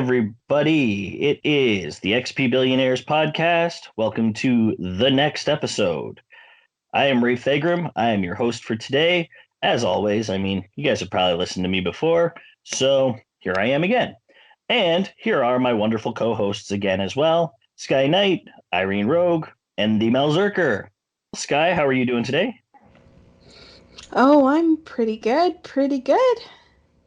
everybody. It is the XP Billionaires podcast. Welcome to the next episode. I am Ray Fagram. I am your host for today. As always, you guys have probably listened to me before, so here I am again. And here are my wonderful co-hosts again as well. Sky Knight, Irene Rogue, and the Mel Zerker. Sky, how are you doing today? Oh, I'm pretty good, pretty good.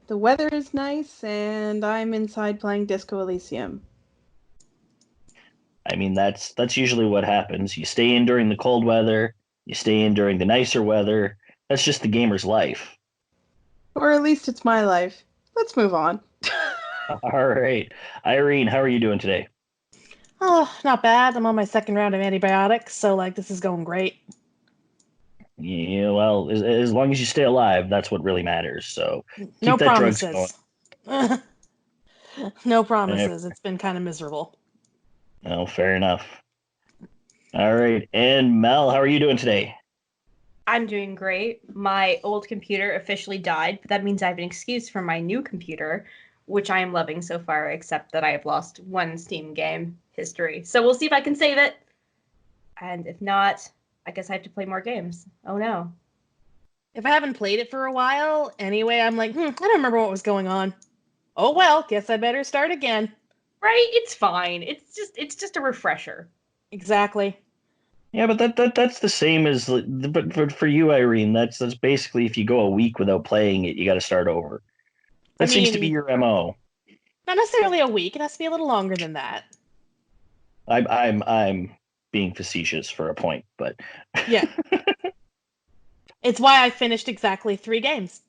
The weather is nice, and I'm inside playing Disco Elysium. That's usually what happens. You stay in during the cold weather, you stay in during the nicer weather. That's just the gamer's life. Or at least it's my life. Let's move on. All right. Irene, how are you doing today? Oh, not bad. I'm on my second round of antibiotics, so this is going great. Yeah, well, as long as you stay alive, that's what really matters. So keep no that promises. Drug No promises. It's been kind of miserable. Oh, fair enough. All right. And Mel, how are you doing today? I'm doing great. My old computer officially died, but that means I have an excuse for my new computer, which I am loving so far, except that I have lost one Steam game history. So we'll see if I can save it. And if not, I guess I have to play more games. Oh no. If I haven't played it for a while, anyway, I'm I don't remember what was going on. Oh well, guess I better start again. Right? It's fine. It's just a refresher. Exactly. Yeah, but that's the same as, but for you, Irene, that's basically if you go a week without playing it, you got to start over. That seems to be your MO. Not necessarily a week. It has to be a little longer than that. I'm being facetious for a point, but yeah. It's why I finished exactly 3 games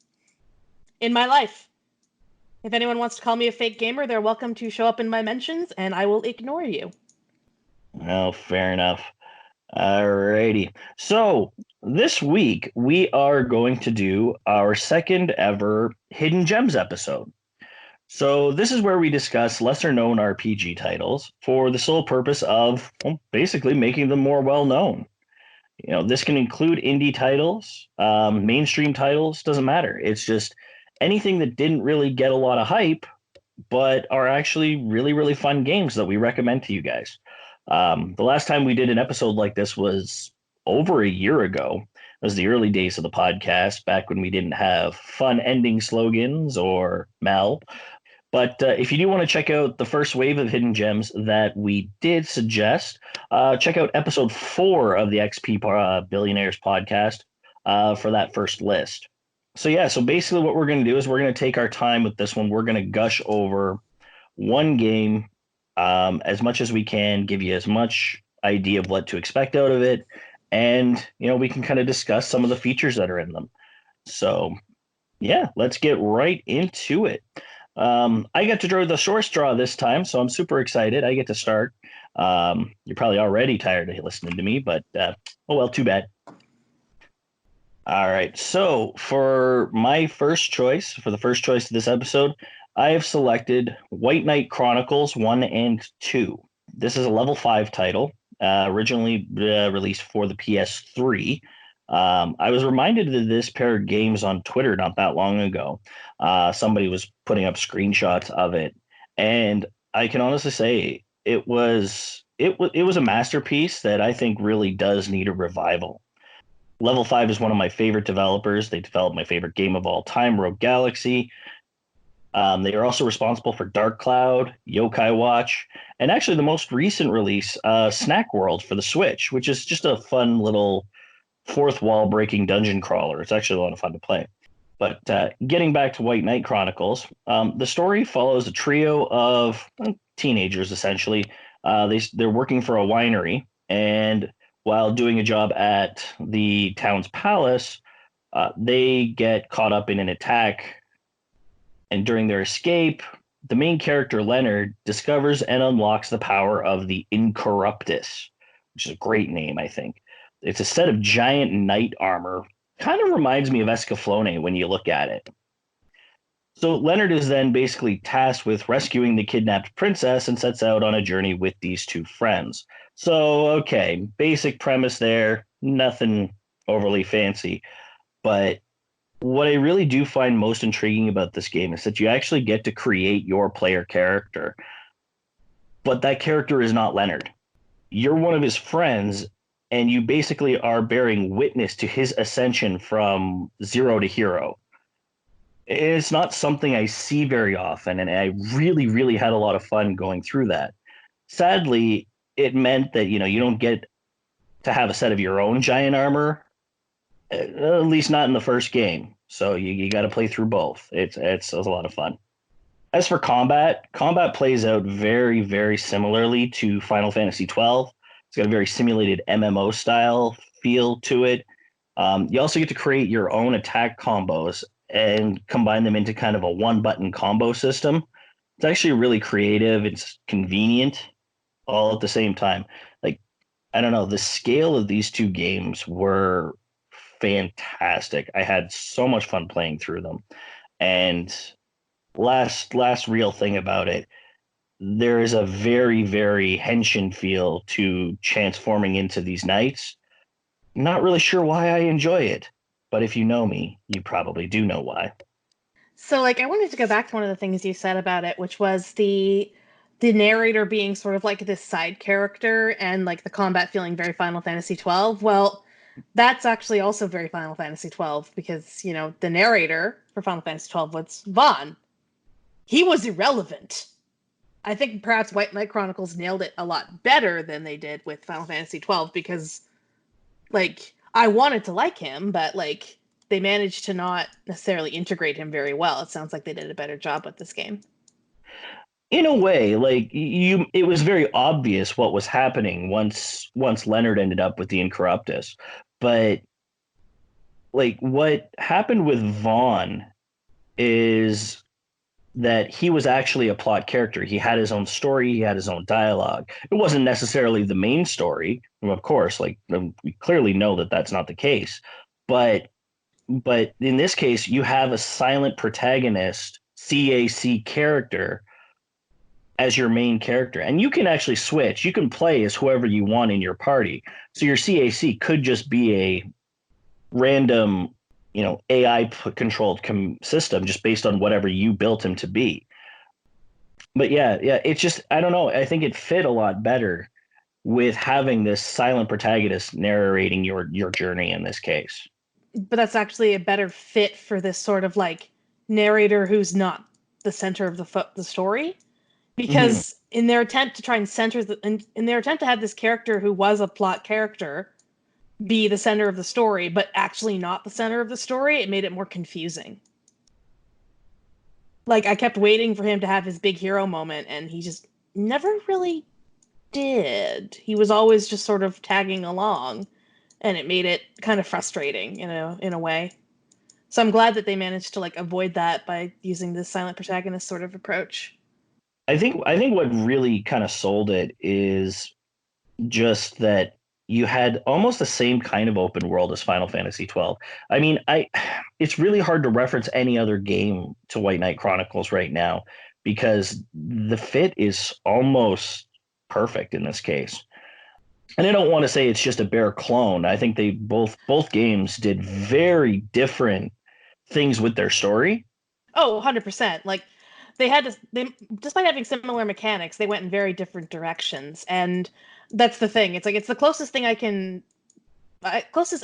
in my life. If anyone wants to call me a fake gamer, they're welcome to show up in my mentions, and I will ignore you. Oh, fair enough. Alrighty. So this week we are going to do our second ever Hidden Gems episode. So this is where we discuss lesser known RPG titles for the sole purpose of basically making them more well known. This can include indie titles, mainstream titles, doesn't matter. It's just anything that didn't really get a lot of hype, but are actually really, really fun games that we recommend to you guys. The last time we did an episode like this was over a year ago. It was the early days of the podcast, back when we didn't have fun ending slogans or Mel. But if you do want to check out the first wave of hidden gems that we did suggest, check out episode 4 of the XP Billionaires podcast for that first list. So basically what we're going to do is we're going to take our time with this one. We're going to gush over one game as much as we can, give you as much idea of what to expect out of it. And, we can kind of discuss some of the features that are in them. So, yeah, let's get right into it. I get to draw the short straw this time, so I'm super excited. I get to start. You're probably already tired of listening to me, but oh well, too bad. All right, so for the first choice of this episode, I have selected White Knight Chronicles 1 and 2. This is a level 5 title, originally released for the PS3. I was reminded of this pair of games on Twitter not that long ago. Somebody was putting up screenshots of it, and I can honestly say it was a masterpiece that I think really does need a revival. Level 5 is one of my favorite developers. They developed my favorite game of all time, Rogue Galaxy. They are also responsible for Dark Cloud, Yokai Watch, and actually the most recent release, Snack World for the Switch, which is just a fun little fourth wall breaking dungeon crawler. It's actually a lot of fun to play. But getting back to White Knight Chronicles, the story follows a trio of teenagers, essentially. They're working for a winery, and while doing a job at the town's palace, they get caught up in an attack. And during their escape, the main character, Leonard, discovers and unlocks the power of the Incorruptus, which is a great name, I think. It's a set of giant knight armor. Kind of reminds me of Escaflowne when you look at it. So Leonard is then basically tasked with rescuing the kidnapped princess and sets out on a journey with these two friends. So, okay, basic premise there, nothing overly fancy. But what I really do find most intriguing about this game is that you actually get to create your player character, but that character is not Leonard. You're one of his friends, and you basically are bearing witness to his ascension from zero to hero. It's not something I see very often, and I really, really had a lot of fun going through that. Sadly, it meant that you don't get to have a set of your own giant armor, at least not in the first game. So you got to play through both. It's a lot of fun. As for combat plays out very, very similarly to Final Fantasy 12. It's got a very simulated MMO style feel to it. You also get to create your own attack combos and combine them into kind of a one button combo system. It's actually really creative. It's convenient all at the same time. Like, I don't know, the scale of these two games were fantastic. I had so much fun playing through them. And last real thing about it, there is a very, very henshin feel to transforming into these knights. Not really sure why I enjoy it, but if you know me, you probably do know why. So, like, I wanted to go back to one of the things you said about it, which was the narrator being sort of like this side character and like the combat feeling very Final Fantasy 12. Well, that's actually also very Final Fantasy 12 because, the narrator for Final Fantasy 12 was Vaughn. He was irrelevant. I think perhaps White Knight Chronicles nailed it a lot better than they did with Final Fantasy 12 because, like, I wanted to like him, but like they managed to not necessarily integrate him very well. It sounds like they did a better job with this game. In a way, like it was very obvious what was happening once Leonard ended up with the Incorruptus. But like what happened with Vaughn is that he was actually a plot character. He had his own story, he had his own dialogue. It wasn't necessarily the main story, of course, like we clearly know that that's not the case. But in this case, you have a silent protagonist, CAC character as your main character. And you can actually switch. You can play as whoever you want in your party. So your CAC could just be a random, AI controlled system just based on whatever you built him to be. But yeah, it's just I don't know. I think it fit a lot better with having this silent protagonist narrating your journey in this case. But that's actually a better fit for this sort of like narrator who's not the center of the story. Because in their attempt to try and in their attempt to have this character who was a plot character be the center of the story, but actually not the center of the story, it made it more confusing. Like, I kept waiting for him to have his big hero moment, and he just never really did. He was always just sort of tagging along, and it made it kind of frustrating, in a way. So I'm glad that they managed to like avoid that by using this silent protagonist sort of approach. I think what really kind of sold it is just that you had almost the same kind of open world as Final Fantasy 12. I mean, it's really hard to reference any other game to White Knight Chronicles right now because the fit is almost perfect in this case. And I don't want to say it's just a bare clone. I think they both games did very different things with their story. Oh, 100%. Like they despite having similar mechanics, they went in very different directions. And that's the thing. It's like it's the closest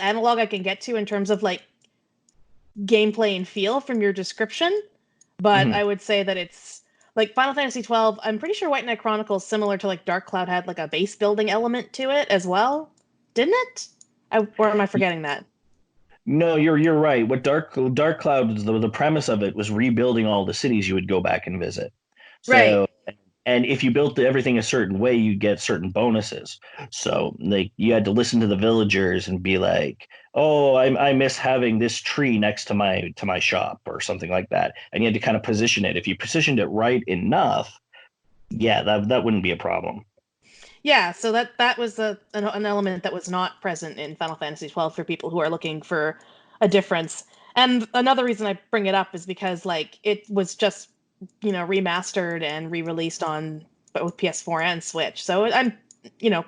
analog I can get to in terms of like gameplay and feel from your description. But Mhm. I would say that it's like Final Fantasy 12. I'm pretty sure White Knight Chronicles, similar to like Dark Cloud, had like a base building element to it as well, didn't it? Or am I forgetting that? No, you're right. What Dark Cloud, the premise of it was rebuilding all the cities you would go back and visit. Right. So, and if you built everything a certain way, you get certain bonuses. So, like you had to listen to the villagers and be like, "Oh, I miss having this tree next to my shop" or something like that. And you had to kind of position it. If you positioned it right enough, yeah, that wouldn't be a problem. Yeah, so that was an element that was not present in Final Fantasy 12 for people who are looking for a difference. And another reason I bring it up is because like it was just remastered and re-released on both PS4 and Switch. So I'm you know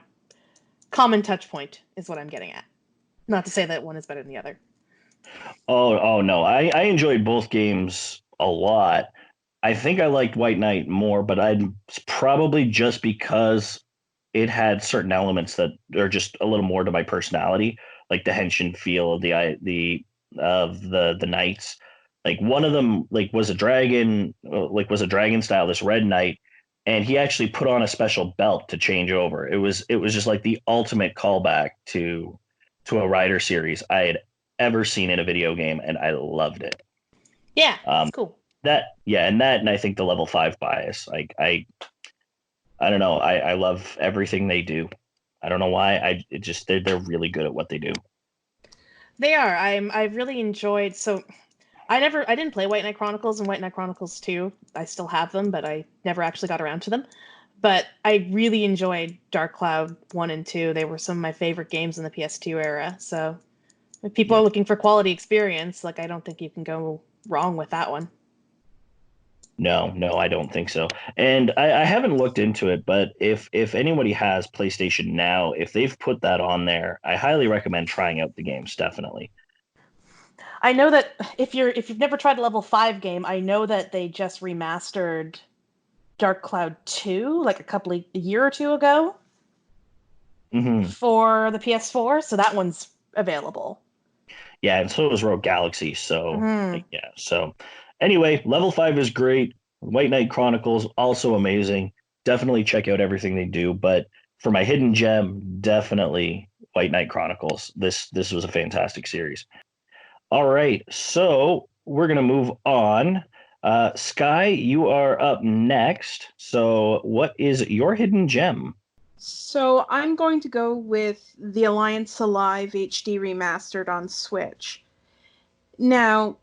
common touch point is what I'm getting at. Not to say that one is better than the other. Oh no, I enjoyed both games a lot. I think I liked White Knight more, but I probably just because it had certain elements that are just a little more to my personality, like the henshin feel of the knights. Like one of them was a dragon, was a dragon style, this red knight, and he actually put on a special belt to change over. It was just like the ultimate callback to a rider series I had ever seen in a video game, and I loved it. Yeah, Um, it's cool. and I think the level 5 bias. Like I don't know. I love everything they do. I don't know why. They're really good at what they do. They are. I've really enjoyed. So I didn't play White Knight Chronicles and White Knight Chronicles 2. I still have them, but I never actually got around to them. But I really enjoyed Dark Cloud 1 and 2. They were some of my favorite games in the PS2 era. So if people are Yeah. looking for quality experience, like I don't think you can go wrong with that one. No, I don't think so. And I haven't looked into it, but if anybody has PlayStation Now, if they've put that on there, I highly recommend trying out the games. Definitely. I know that if you've never tried a level 5 game, I know that they just remastered Dark Cloud 2 like a year or two ago Hmm. for the PS4, so that one's available. Yeah, and so was Rogue Galaxy. So Hmm. like, yeah. So anyway, level 5 is great. White Knight Chronicles also amazing. Definitely check out everything they do. But for my hidden gem, definitely White Knight Chronicles. This was a fantastic series. All right, so we're gonna move on. Sky, you are up next. So what is your hidden gem? So I'm going to go with the Alliance Alive HD Remastered on Switch. Now,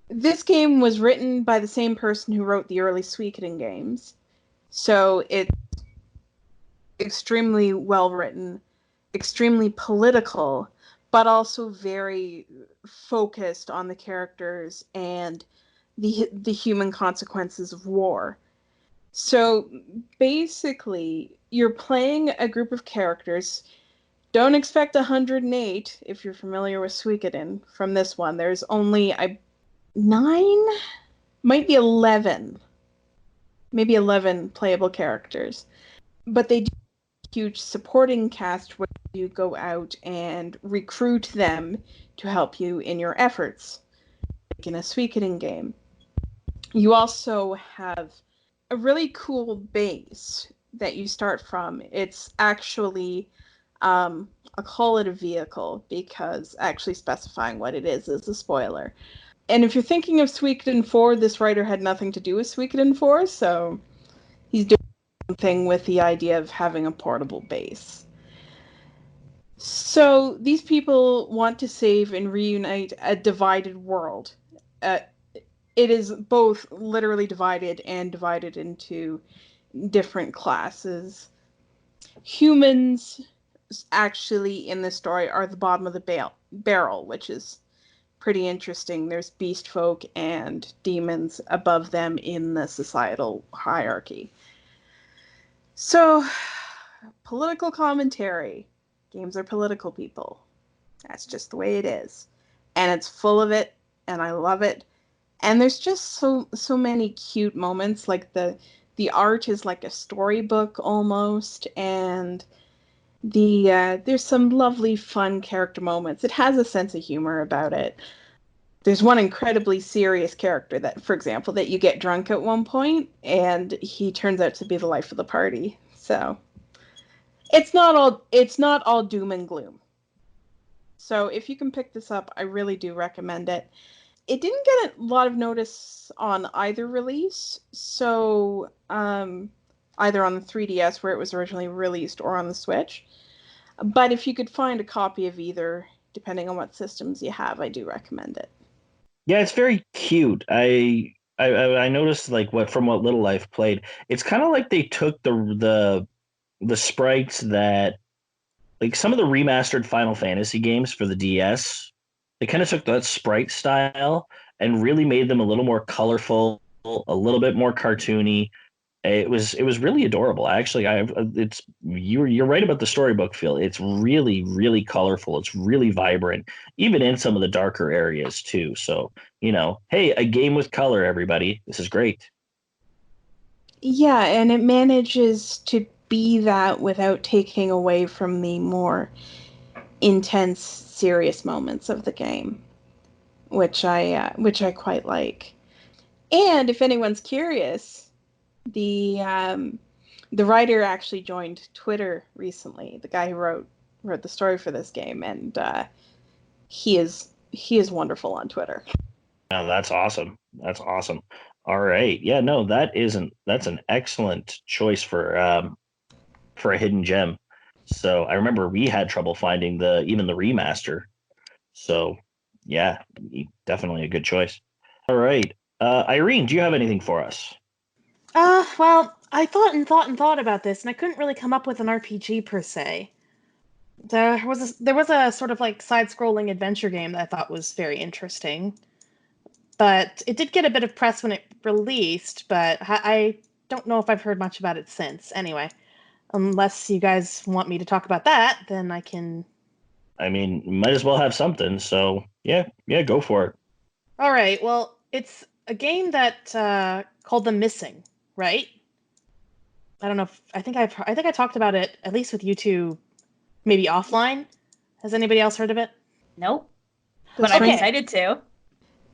this game was written by the same person who wrote the early Suikoden games. So it's extremely well written, extremely political, but also very focused on the characters and the human consequences of war. So basically, you're playing a group of characters. Don't expect 108 if you're familiar with Suikoden from this one. There's only 9, might be 11, maybe 11 playable characters. But they do a huge supporting cast where you go out and recruit them to help you in your efforts, like in a Suikoden game. You also have a really cool base that you start from. It's actually, I'll call it a vehicle because actually specifying what it is a spoiler. And if you're thinking of Suikoden 4, this writer had nothing to do with Suikoden 4, so he's doing something with the idea of having a portable base. So these people want to save and reunite a divided world. Uh, it is both literally divided and divided into different classes. Humans, actually, in this story, are the bottom of the barrel, which is pretty interesting. There's beast folk and demons above them in the societal hierarchy. So, political commentary. Games are political, people. That's just the way it is. And it's full of it, and I love it. And there's just so many cute moments. Like the art is like a storybook almost, and there's some lovely fun character moments. It has a sense of humor about it. There's one incredibly serious character that, for example, that you get drunk at one point, and he turns out to be the life of the party. So it's not all doom and gloom. So if you can pick this up, I really do recommend it. It didn't get a lot of notice on either release, so either on the 3DS where it was originally released or on the Switch. But if you could find a copy of either, depending on what systems you have, I do recommend it. Yeah, it's very cute. I noticed like what little I've played. It's kind of like they took the sprites that like some of the remastered Final Fantasy games for the DS. They kind of took that sprite style and really made them a little more colorful, a little bit more cartoony. It was really adorable. Actually, you're right about the storybook feel. It's really, really colorful. It's really vibrant, even in some of the darker areas too. So, hey, a game with color, everybody. This is great. Yeah, and it manages to be that without taking away from the more intense, serious moments of the game, which I quite like. And if anyone's curious, the writer actually joined Twitter recently. The guy who wrote the story for this game, and he is wonderful on Twitter. Oh, that's awesome. That's awesome. All right. Yeah, no, that's an excellent choice for a hidden gem. So I remember we had trouble finding even the remaster. So yeah, definitely a good choice. All right. Irene, do you have anything for us? Well, I thought and thought and thought about this, and I couldn't really come up with an RPG per se. There was a sort of like side-scrolling adventure game that I thought was very interesting, but it did get a bit of press when it released, but I don't know if I've heard much about it since. Anyway, unless you guys want me to talk about that, then I can. I mean, might as well have something. So yeah, go for it. All right. Well, it's a game that called The Missing, right? I don't know if I think I talked about it at least with you two, maybe offline. Has anybody else heard of it? Nope. Does But I'm ring- excited to.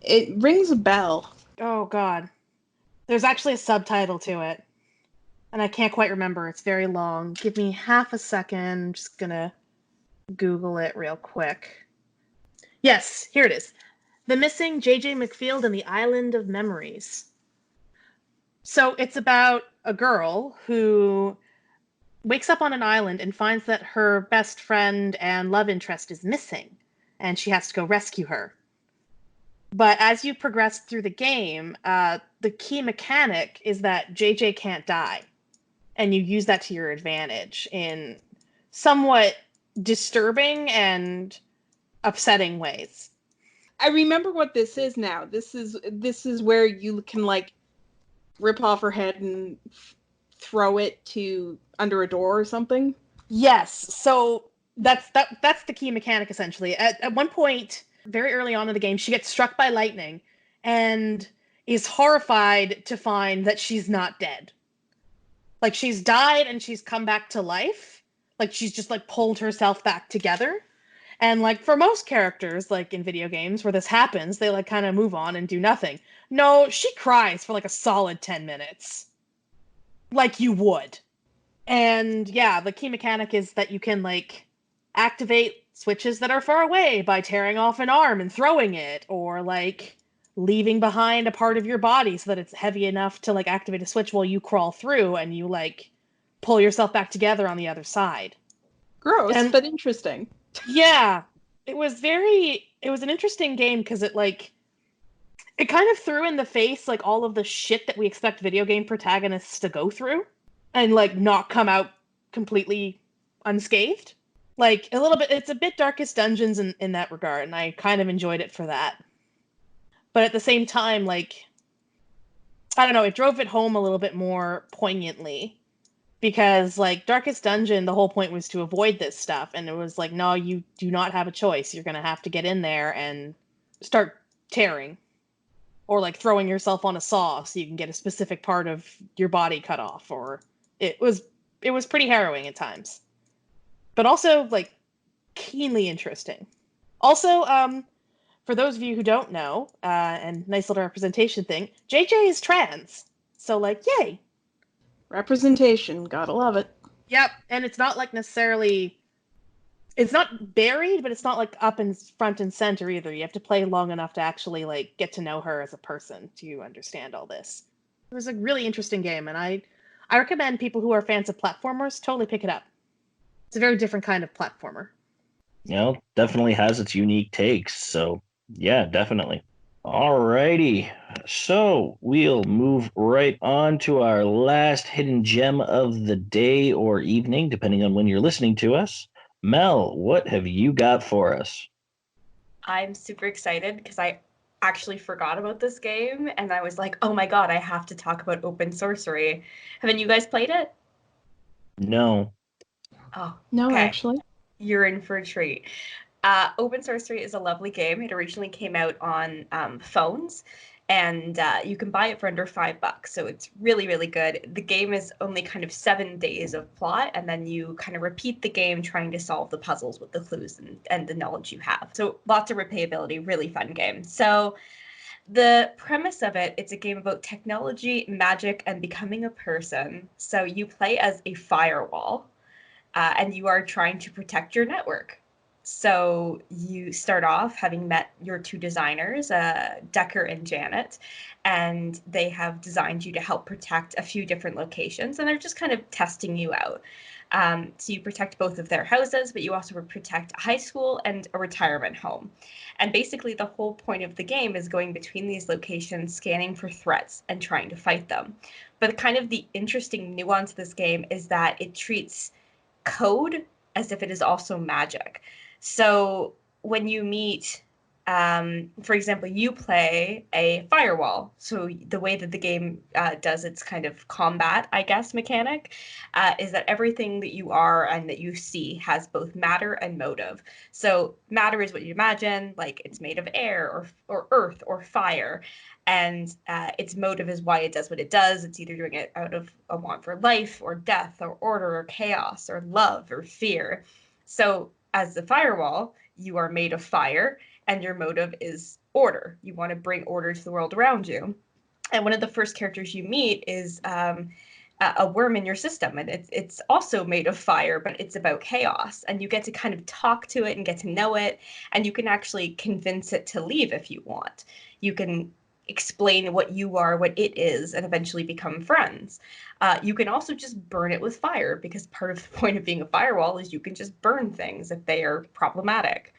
It rings a bell. Oh God, there's actually a subtitle to it, and I can't quite remember. It's very long. Give me half a second. I'm just gonna Google it real quick. Yes, here it is. The Missing J.J. McField and the Island of Memories. So it's about a girl who wakes up on an island and finds that her best friend and love interest is missing, and she has to go rescue her. But as you progress through the game, the key mechanic is that JJ can't die, and you use that to your advantage in somewhat disturbing and upsetting ways. I remember what this is now. This is where you can like rip off her head and throw it to under a door or something. Yes, so that's the key mechanic essentially. At one point, very early on in the game, she gets struck by lightning and is horrified to find that she's not dead. Like she's died and she's come back to life. Like she's just like pulled herself back together. And like for most characters, like in video games where this happens, they like kind of move on and do nothing. No, she cries for like a solid 10 minutes. Like you would. And yeah, the key mechanic is that you can like activate switches that are far away by tearing off an arm and throwing it, or like leaving behind a part of your body so that it's heavy enough to like activate a switch while you crawl through and you like pull yourself back together on the other side. Gross, but interesting. Yeah, it was an interesting game because it kind of threw in the face like all of the shit that we expect video game protagonists to go through and like not come out completely unscathed. Like a little bit, it's a bit Darkest Dungeons in that regard, and I kind of enjoyed it for that. But at the same time, like, I don't know, it drove it home a little bit more poignantly because like Darkest Dungeon, the whole point was to avoid this stuff, and it was like, no, you do not have a choice. You're gonna have to get in there and start tearing, or like throwing yourself on a saw so you can get a specific part of your body cut off. Or it was pretty harrowing at times, but also like keenly interesting. Also, for those of you who don't know, and nice little representation thing, JJ is trans, so like, yay. Representation, gotta love it. Yep, and it's not like necessarily, it's not buried, but it's not like up in front and center either. You have to play long enough to actually like get to know her as a person to understand all this. It was a really interesting game, and I recommend people who are fans of platformers totally pick it up. It's a very different kind of platformer. Definitely has its unique takes. So yeah, definitely. Alrighty, so we'll move right on to our last hidden gem of the day or evening, depending on when you're listening to us. Mel, what have you got for us? I'm super excited because I actually forgot about this game, and I was like, oh my god, I have to talk about Open Sorcery. Haven't you guys played it? No. Oh, No, okay. actually. You're in for a treat. Open Sorcery is a lovely game. It originally came out on phones, and you can buy it for under $5. So it's really, really good. The game is only kind of 7 days of plot, and then you kind of repeat the game trying to solve the puzzles with the clues and the knowledge you have. So lots of replayability, really fun game. So the premise of it, it's a game about technology, magic, and becoming a person. So you play as a firewall, and you are trying to protect your network. So you start off having met your two designers, Decker and Janet, and they have designed you to help protect a few different locations, and they're just kind of testing you out. So you protect both of their houses, but you also protect a high school and a retirement home. And basically, the whole point of the game is going between these locations, scanning for threats and trying to fight them. But kind of the interesting nuance of this game is that it treats code as if it is also magic. So when you meet, for example, you play a firewall. So the way that the game does its kind of combat, I guess, mechanic is that everything that you are and that you see has both matter and motive. So matter is what you imagine, like it's made of air or earth or fire. And its motive is why it does what it does. It's either doing it out of a want for life or death or order or chaos or love or fear. So as the firewall, you are made of fire and your motive is order. You want to bring order to the world around you. And one of the first characters you meet is a worm in your system, and it's also made of fire, but it's about chaos. And you get to kind of talk to it and get to know it, and you can actually convince it to leave if you want. You can explain what you are, what it is, and eventually become friends. You can also just burn it with fire, because part of the point of being a firewall is you can just burn things if they are problematic.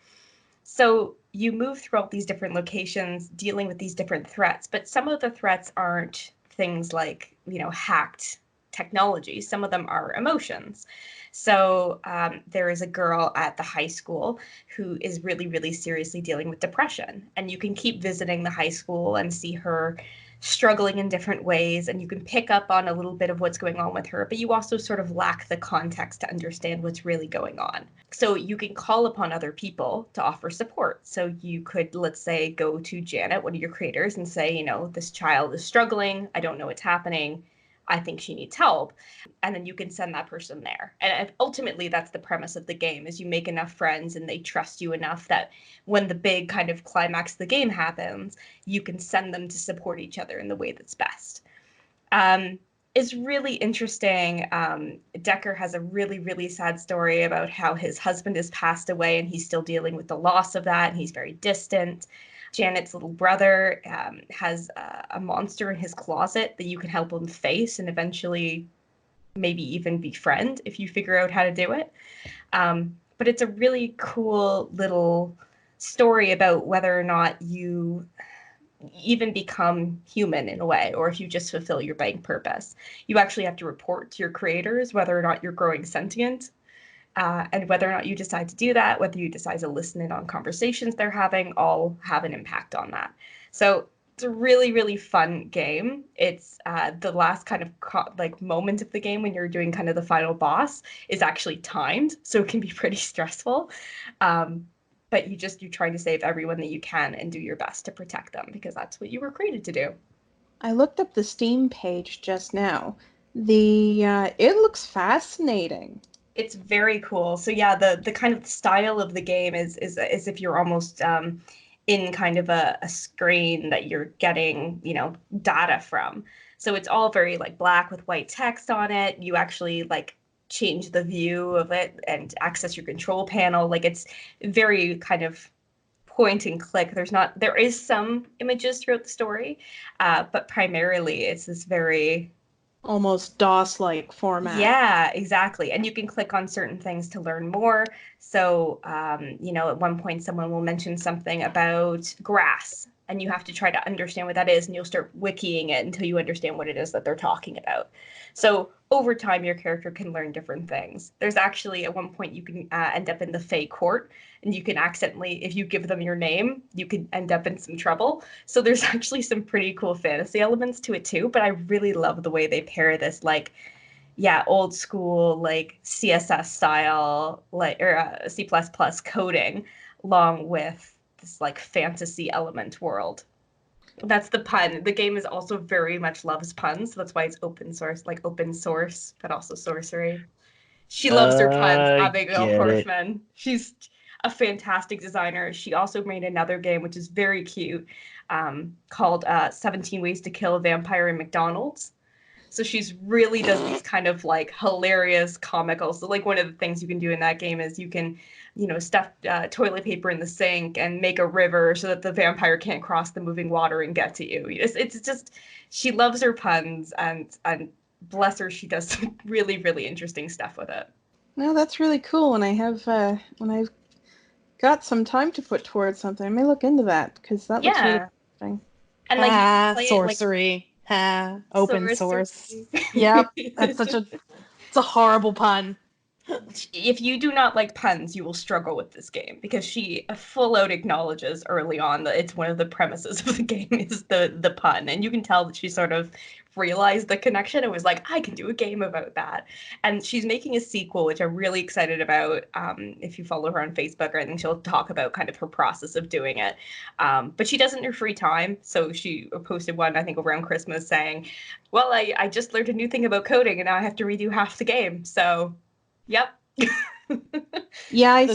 So you move through all these different locations dealing with these different threats, but some of the threats aren't things like, hacked technology. Some of them are emotions. So there is a girl at the high school who is really, really seriously dealing with depression. And you can keep visiting the high school and see her struggling in different ways, and you can pick up on a little bit of what's going on with her, but you also sort of lack the context to understand what's really going on. So you can call upon other people to offer support. So you could, let's say, go to Janet, one of your creators, and say, this child is struggling. I don't know what's happening. I think she needs help. And then you can send that person there. And ultimately, that's the premise of the game, is you make enough friends and they trust you enough that when the big kind of climax of the game happens, you can send them to support each other in the way that's best. It's really interesting. Decker has a really, really sad story about how his husband has passed away and he's still dealing with the loss of that, and he's very distant. Janet's little brother has a monster in his closet that you can help him face and eventually maybe even befriend if you figure out how to do it. But it's a really cool little story about whether or not you even become human in a way, or if you just fulfill your bank purpose. You actually have to report to your creators whether or not you're growing sentient, and whether or not you decide to do that, whether you decide to listen in on conversations they're having, all have an impact on that. So it's a really, really fun game. It's the last kind of moment of the game when you're doing kind of the final boss is actually timed, so it can be pretty stressful. But you're trying to save everyone that you can and do your best to protect them, because that's what you were created to do. I looked up the Steam page just now. It looks fascinating. It's very cool. So yeah, the kind of style of the game is as if you're almost in kind of a screen that you're getting, data from. So it's all very like black with white text on it. You actually like change the view of it and access your control panel. Like it's very kind of point and click. There is some images throughout the story, but primarily it's this very Almost DOS-like format. yeah, exactly. And you can click on certain things to learn more. So, at one point, someone will mention something about grass, and you have to try to understand what that is, and you'll start wikiing it until you understand what it is that they're talking about. So over time, your character can learn different things. There's actually, at one point, you can end up in the Fae court, and you can accidentally, if you give them your name, you can end up in some trouble. So there's actually some pretty cool fantasy elements to it too, but I really love the way they pair this, like, yeah, old school, like CSS style, like, or C++ coding, along with this like fantasy element world. That's the pun. The game is also very much loves puns, so that's why it's open source, but also sorcery. She loves her puns, Abigail Get it. Horfman. She's a fantastic designer. She also made another game, which is very cute, called 17 Ways to Kill a Vampire in McDonald's. So she's really does these kind of like hilarious comical. So like one of the things you can do in that game is you can, stuff toilet paper in the sink and make a river so that the vampire can't cross the moving water and get to you. It's just, she loves her puns, and bless her, she does some really, really interesting stuff with it. No, that's really cool. When I've got some time to put towards something, I may look into that, because that looks really interesting. And like you can play sorcery. Open sorcery. source. Yep, it's a horrible pun. If you do not like puns, you will struggle with this game, because she full out acknowledges early on that it's one of the premises of the game is the pun, and you can tell that she sort of realized the connection and was like, I can do a game about that. And she's making a sequel, which I'm really excited about. If you follow her on Facebook or anything, she'll talk about kind of her process of doing it. But she does it in her free time. So she posted one, I think, around Christmas saying, well, I just learned a new thing about coding and now I have to redo half the game. So, yep. Yeah, I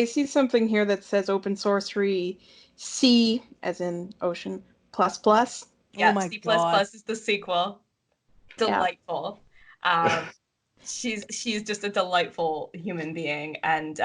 see something here that says open sorcery C, as in ocean, plus plus. Yeah, oh my C++ God. is the sequel. Delightful. Yeah. She's just a delightful human being, and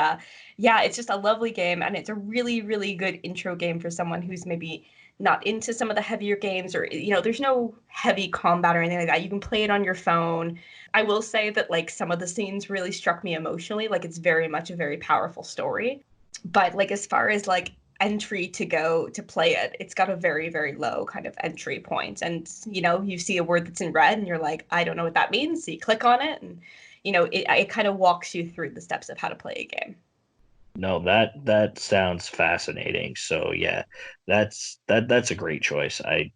it's just a lovely game, and it's a really, really good intro game for someone who's maybe not into some of the heavier games, or there's no heavy combat or anything like that. You can play it on your phone. I will say that like some of the scenes really struck me emotionally. Like it's very much a very powerful story, but like as far as like entry to go to play it, it's got a very, very low kind of entry point. And you see a word that's in red and you're like, I don't know what that means, so you click on it, and it kind of walks you through the steps of how to play a game. No, that sounds fascinating. So yeah, that's a great choice. I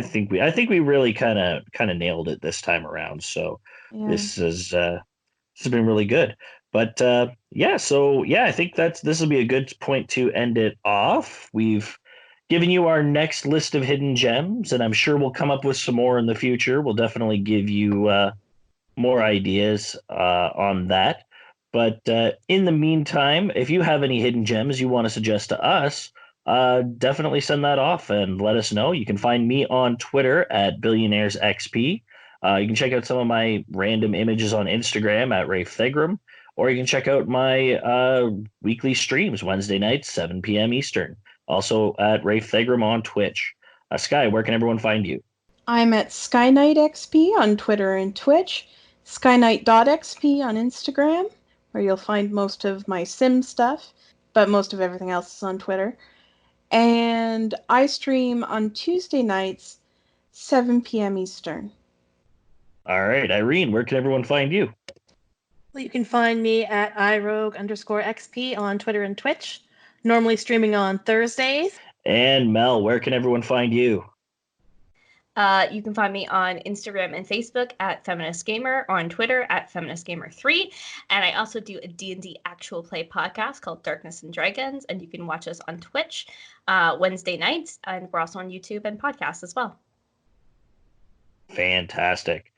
think we really kind of nailed it this time around. So this has been really good. But I think this will be a good point to end it off. We've given you our next list of hidden gems, and I'm sure we'll come up with some more in the future. We'll definitely give you more ideas on that. But in the meantime, if you have any hidden gems you want to suggest to us, definitely send that off and let us know. You can find me on Twitter at BillionairesXP. You can check out some of my random images on Instagram at Rafe Thegram, or you can check out my weekly streams Wednesday nights, 7 p.m. Eastern. Also at Rafe Thegram on Twitch. Sky, where can everyone find you? I'm at SkyKnightXP on Twitter and Twitch, skyknight.xp on Instagram, where you'll find most of my sim stuff, but most of everything else is on Twitter. And I stream on Tuesday nights, 7 p.m. Eastern. All right, Irene, where can everyone find you? Well, you can find me at irogue_XP on Twitter and Twitch, normally streaming on Thursdays. And Mel, where can everyone find you? You can find me on Instagram and Facebook at Feminist Gamer, on Twitter at FeministGamer3, and I also do a D&D actual play podcast called Darkness and Dragons, and you can watch us on Twitch Wednesday nights, and we're also on YouTube and podcasts as well. Fantastic.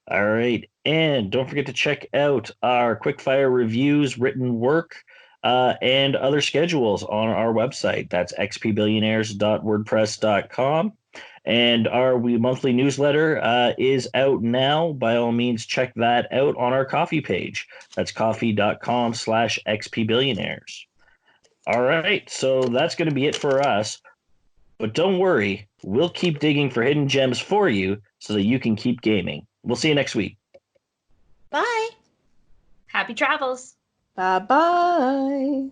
All right, and don't forget to check out our quickfire reviews, written work, and other schedules on our website. That's xpbillionaires.wordpress.com. And our monthly newsletter is out now. By all means, check that out on our coffee page. That's coffee.com/xpbillionaires. All right, so that's going to be it for us. But don't worry, we'll keep digging for hidden gems for you so that you can keep gaming. We'll see you next week. Bye. Happy travels. Bye-bye.